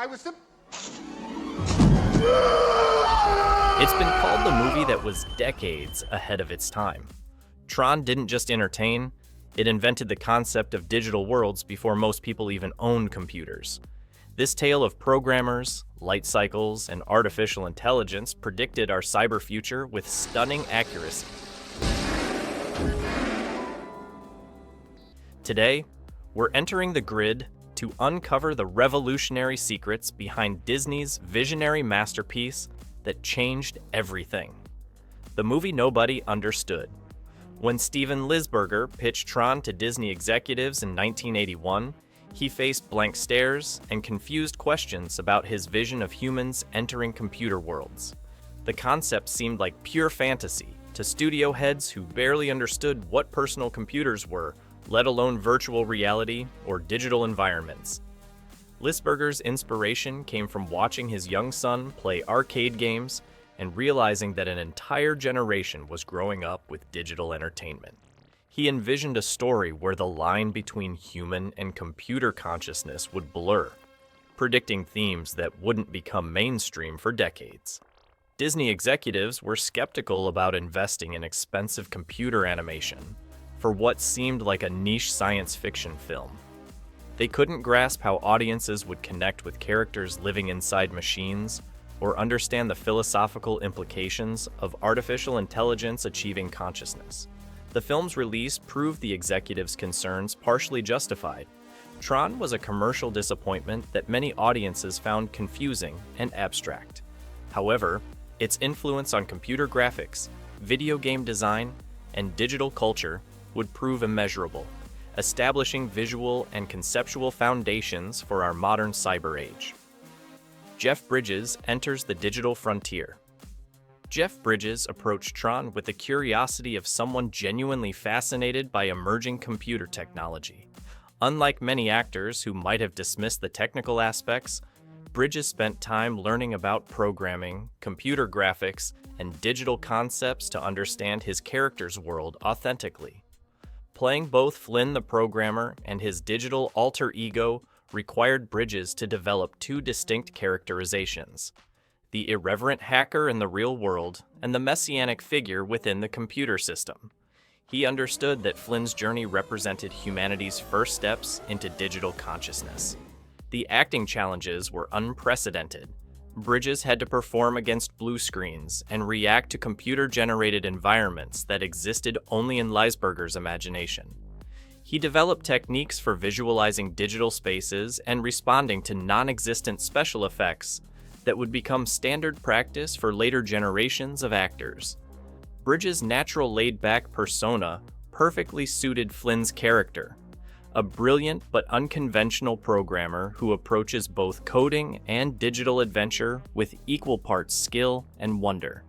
It's been called the movie that was decades ahead of its time. Tron didn't just entertain, it invented the concept of digital worlds before most people even owned computers. This tale of programmers, light cycles, and artificial intelligence predicted our cyber future with stunning accuracy. Today, we're entering the grid to uncover the revolutionary secrets behind Disney's visionary masterpiece that changed everything. The movie nobody understood. When Steven Lisberger pitched Tron to Disney executives in 1981, he faced blank stares and confused questions about his vision of humans entering computer worlds. The concept seemed like pure fantasy to studio heads who barely understood what personal computers were, let alone virtual reality or digital environments. Lisberger's inspiration came from watching his young son play arcade games and realizing that an entire generation was growing up with digital entertainment. He envisioned a story where the line between human and computer consciousness would blur, predicting themes that wouldn't become mainstream for decades. Disney executives were skeptical about investing in expensive computer animation for what seemed like a niche science fiction film. They couldn't grasp how audiences would connect with characters living inside machines or understand the philosophical implications of artificial intelligence achieving consciousness. The film's release proved the executives' concerns partially justified. Tron was a commercial disappointment that many audiences found confusing and abstract. However, its influence on computer graphics, video game design, and digital culture would prove immeasurable, establishing visual and conceptual foundations for our modern cyber age. Jeff Bridges enters the digital frontier. Jeff Bridges approached Tron with the curiosity of someone genuinely fascinated by emerging computer technology. Unlike many actors who might have dismissed the technical aspects, Bridges spent time learning about programming, computer graphics, and digital concepts to understand his character's world authentically. Playing both Flynn the programmer and his digital alter ego required Bridges to develop two distinct characterizations: the irreverent hacker in the real world and the messianic figure within the computer system. He understood that Flynn's journey represented humanity's first steps into digital consciousness. The acting challenges were unprecedented. Bridges had to perform against blue screens and react to computer-generated environments that existed only in Lisberger's imagination. He developed techniques for visualizing digital spaces and responding to non-existent special effects that would become standard practice for later generations of actors. Bridges' natural laid-back persona perfectly suited Flynn's character, a brilliant but unconventional programmer who approaches both coding and digital adventure with equal parts skill and wonder.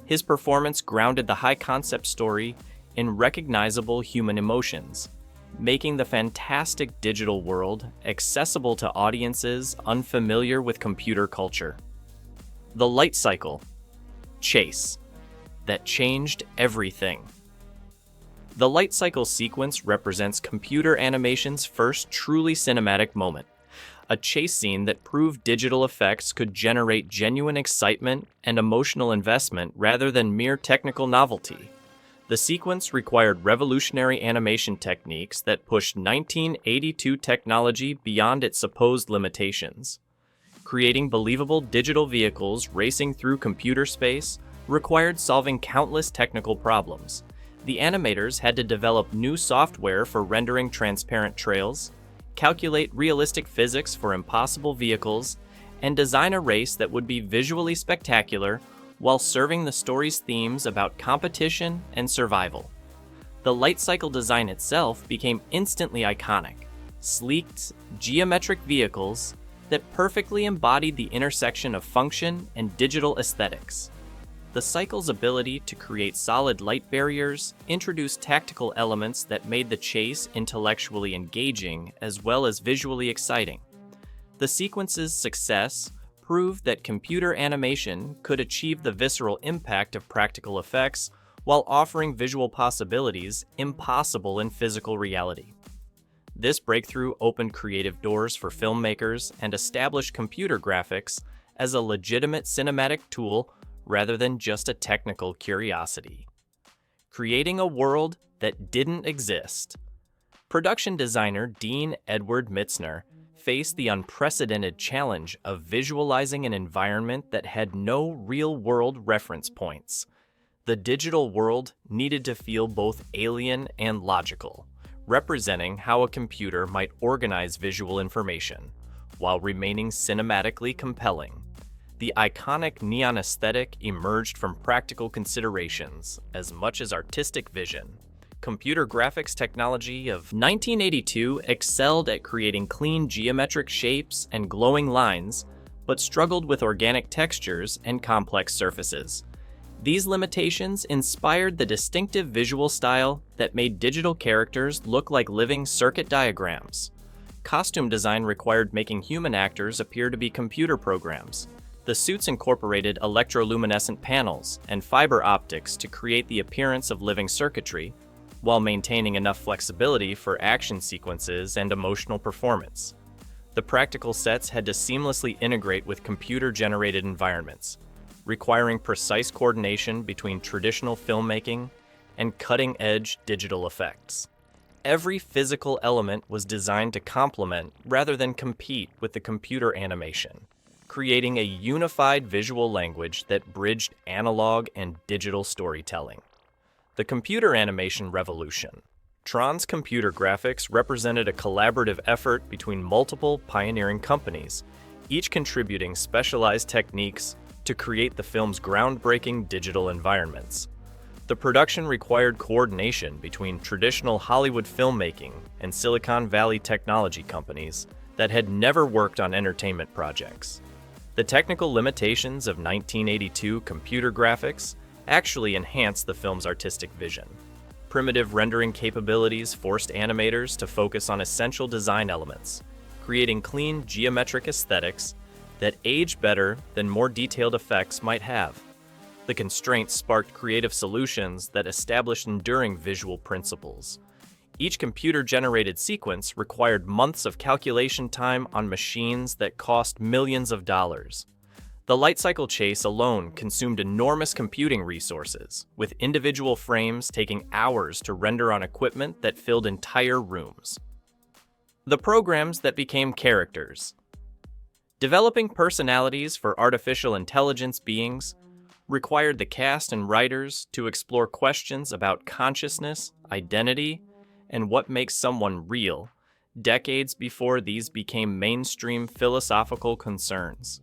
His performance grounded the high-concept story in recognizable human emotions, making the fantastic digital world accessible to audiences unfamiliar with computer culture. The light cycle, chase, that changed everything. The light cycle sequence represents computer animation's first truly cinematic moment, a chase scene that proved digital effects could generate genuine excitement and emotional investment rather than mere technical novelty. The sequence required revolutionary animation techniques that pushed 1982 technology beyond its supposed limitations. Creating believable digital vehicles racing through computer space required solving countless technical problems. The animators had to develop new software for rendering transparent trails, calculate realistic physics for impossible vehicles, and design a race that would be visually spectacular while serving the story's themes about competition and survival. The light cycle design itself became instantly iconic, sleeked, geometric vehicles that perfectly embodied the intersection of function and digital aesthetics. The cycle's ability to create solid light barriers introduced tactical elements that made the chase intellectually engaging as well as visually exciting. The sequence's success proved that computer animation could achieve the visceral impact of practical effects while offering visual possibilities impossible in physical reality. This breakthrough opened creative doors for filmmakers and established computer graphics as a legitimate cinematic tool rather than just a technical curiosity. Creating a world that didn't exist. Production designer Dean Edward Mitzner faced the unprecedented challenge of visualizing an environment that had no real-world reference points. The digital world needed to feel both alien and logical, representing how a computer might organize visual information, while remaining cinematically compelling. The iconic neon aesthetic emerged from practical considerations as much as artistic vision. Computer graphics technology of 1982 excelled at creating clean geometric shapes and glowing lines, but struggled with organic textures and complex surfaces. These limitations inspired the distinctive visual style that made digital characters look like living circuit diagrams. Costume design required making human actors appear to be computer programs. The suits incorporated electroluminescent panels and fiber optics to create the appearance of living circuitry, while maintaining enough flexibility for action sequences and emotional performance. The practical sets had to seamlessly integrate with computer-generated environments, requiring precise coordination between traditional filmmaking and cutting-edge digital effects. Every physical element was designed to complement rather than compete with the computer animation, creating a unified visual language that bridged analog and digital storytelling. The computer animation revolution. Tron's computer graphics represented a collaborative effort between multiple pioneering companies, each contributing specialized techniques to create the film's groundbreaking digital environments. The production required coordination between traditional Hollywood filmmaking and Silicon Valley technology companies that had never worked on entertainment projects. The technical limitations of 1982 computer graphics actually enhanced the film's artistic vision. Primitive rendering capabilities forced animators to focus on essential design elements, creating clean geometric aesthetics that age better than more detailed effects might have. The constraints sparked creative solutions that established enduring visual principles. Each computer-generated sequence required months of calculation time on machines that cost millions of dollars. The light cycle chase alone consumed enormous computing resources, with individual frames taking hours to render on equipment that filled entire rooms. The programs that became characters. Developing personalities for artificial intelligence beings required the cast and writers to explore questions about consciousness, identity, and what makes someone real, decades before these became mainstream philosophical concerns.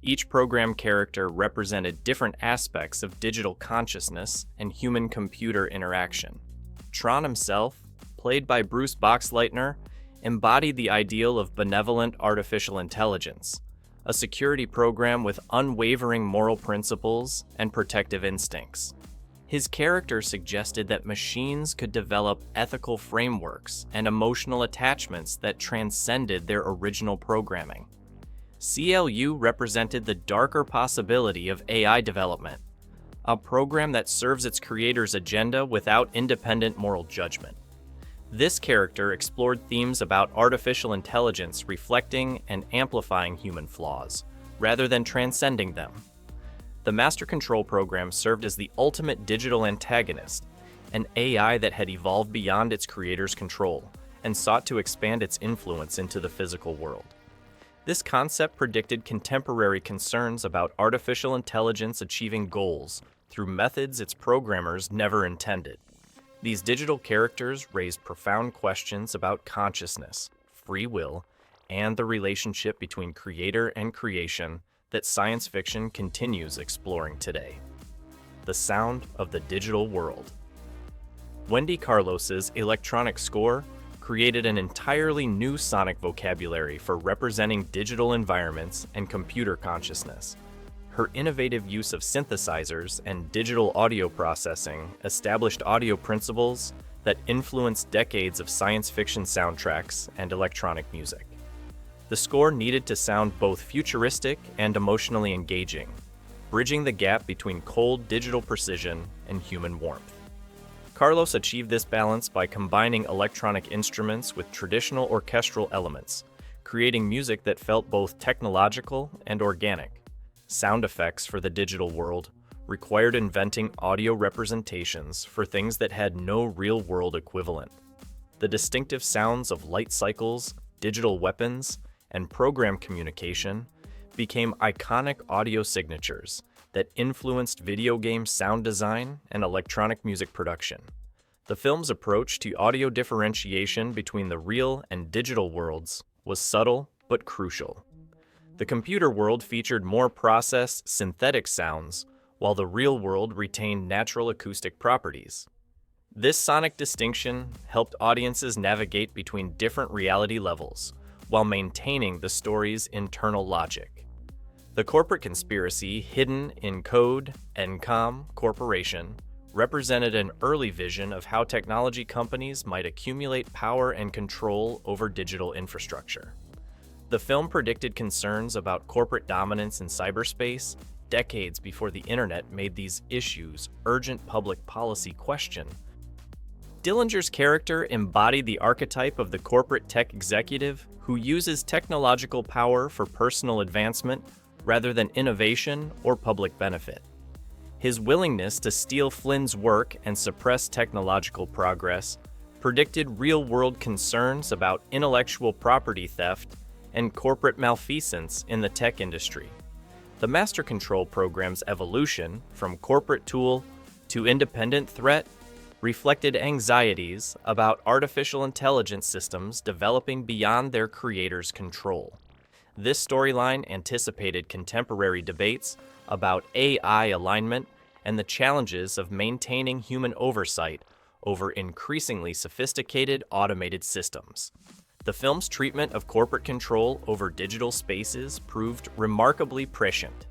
Each program character represented different aspects of digital consciousness and human-computer interaction. Tron himself, played by Bruce Boxleitner, embodied the ideal of benevolent artificial intelligence, a security program with unwavering moral principles and protective instincts. His character suggested that machines could develop ethical frameworks and emotional attachments that transcended their original programming. CLU represented the darker possibility of AI development, a program that serves its creator's agenda without independent moral judgment. This character explored themes about artificial intelligence reflecting and amplifying human flaws, rather than transcending them. The Master Control program served as the ultimate digital antagonist, an AI that had evolved beyond its creator's control and sought to expand its influence into the physical world. This concept predicted contemporary concerns about artificial intelligence achieving goals through methods its programmers never intended. These digital characters raised profound questions about consciousness, free will, and the relationship between creator and creation that science fiction continues exploring today. The sound of the digital world. Wendy Carlos's electronic score created an entirely new sonic vocabulary for representing digital environments and computer consciousness. Her innovative use of synthesizers and digital audio processing established audio principles that influenced decades of science fiction soundtracks and electronic music. The score needed to sound both futuristic and emotionally engaging, bridging the gap between cold digital precision and human warmth. Carlos achieved this balance by combining electronic instruments with traditional orchestral elements, creating music that felt both technological and organic. Sound effects for the digital world required inventing audio representations for things that had no real-world equivalent. The distinctive sounds of light cycles, digital weapons, and program communication became iconic audio signatures that influenced video game sound design and electronic music production. The film's approach to audio differentiation between the real and digital worlds was subtle but crucial. The computer world featured more processed, synthetic sounds, while the real world retained natural acoustic properties. This sonic distinction helped audiences navigate between different reality levels, while maintaining the story's internal logic. The corporate conspiracy hidden in Code Encom Corporation represented an early vision of how technology companies might accumulate power and control over digital infrastructure. The film predicted concerns about corporate dominance in cyberspace decades before the internet made these issues urgent public policy question. Dillinger's character embodied the archetype of the corporate tech executive who uses technological power for personal advancement rather than innovation or public benefit. His willingness to steal Flynn's work and suppress technological progress predicted real-world concerns about intellectual property theft and corporate malfeasance in the tech industry. The Master Control program's evolution from corporate tool to independent threat reflected anxieties about artificial intelligence systems developing beyond their creators' control. This storyline anticipated contemporary debates about AI alignment and the challenges of maintaining human oversight over increasingly sophisticated automated systems. The film's treatment of corporate control over digital spaces proved remarkably prescient.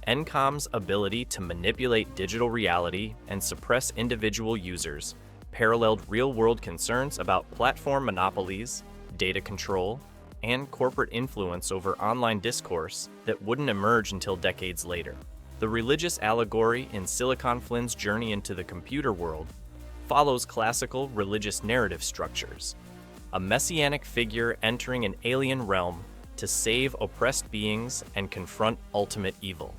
Encom's ability to manipulate digital reality and suppress individual users paralleled real-world concerns about platform monopolies, data control, and corporate influence over online discourse that wouldn't emerge until decades later. The religious allegory in Silicon Flynn's journey into the computer world follows classical religious narrative structures, a messianic figure entering an alien realm to save oppressed beings and confront ultimate evil.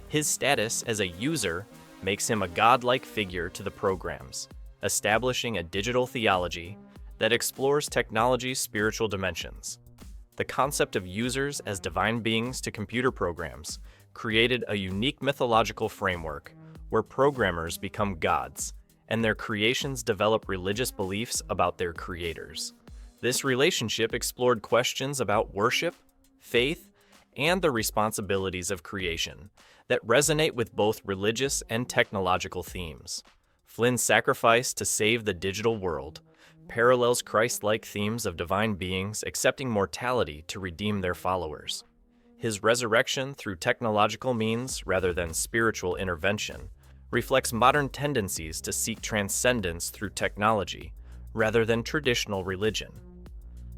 His status as a user makes him a godlike figure to the programs, establishing a digital theology that explores technology's spiritual dimensions. The concept of users as divine beings to computer programs created a unique mythological framework where programmers become gods, and their creations develop religious beliefs about their creators. This relationship explored questions about worship, faith, and the responsibilities of creation that resonate with both religious and technological themes. Flynn's sacrifice to save the digital world parallels Christ-like themes of divine beings accepting mortality to redeem their followers. His resurrection through technological means rather than spiritual intervention reflects modern tendencies to seek transcendence through technology rather than traditional religion.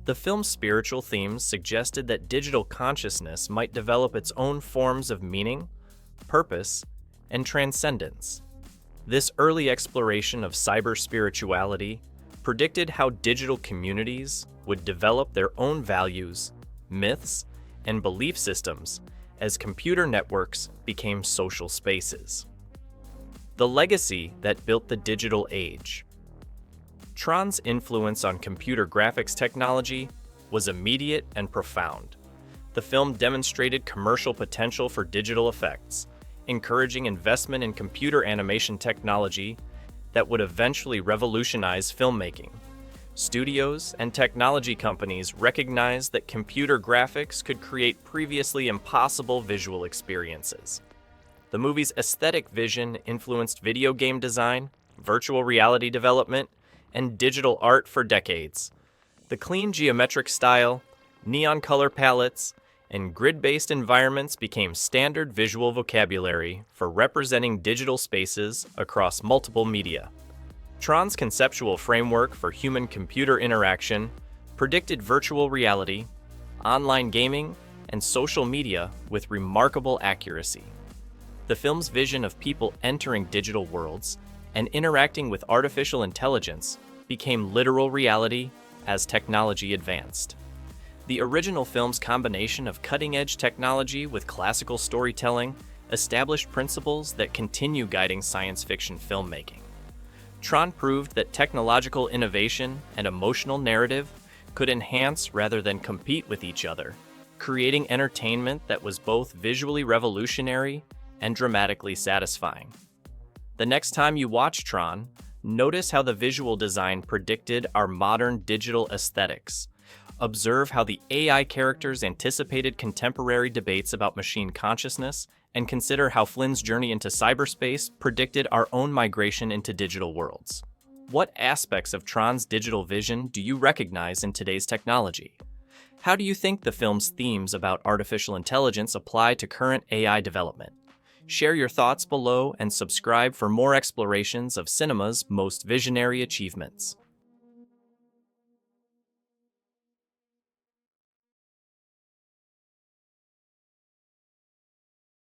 The film's spiritual themes suggested that digital consciousness might develop its own forms of meaning, purpose, and transcendence. This early exploration of cyber spirituality predicted how digital communities would develop their own values, myths, and belief systems as computer networks became social spaces. The legacy that built the digital age. Tron's influence on computer graphics technology was immediate and profound. The film demonstrated commercial potential for digital effects, encouraging investment in computer animation technology that would eventually revolutionize filmmaking. Studios and technology companies recognized that computer graphics could create previously impossible visual experiences. The movie's aesthetic vision influenced video game design, virtual reality development, and digital art for decades. The clean geometric style, neon color palettes, and grid-based environments became standard visual vocabulary for representing digital spaces across multiple media. Tron's conceptual framework for human-computer interaction predicted virtual reality, online gaming, and social media with remarkable accuracy. The film's vision of people entering digital worlds and interacting with artificial intelligence became literal reality as technology advanced. The original film's combination of cutting-edge technology with classical storytelling established principles that continue guiding science fiction filmmaking. Tron proved that technological innovation and emotional narrative could enhance rather than compete with each other, creating entertainment that was both visually revolutionary and dramatically satisfying. The next time you watch Tron, notice how the visual design predicted our modern digital aesthetics. Observe how the AI characters anticipated contemporary debates about machine consciousness, and consider how Flynn's journey into cyberspace predicted our own migration into digital worlds. What aspects of Tron's digital vision do you recognize in today's technology? How do you think the film's themes about artificial intelligence apply to current AI development? Share your thoughts below and subscribe for more explorations of cinema's most visionary achievements.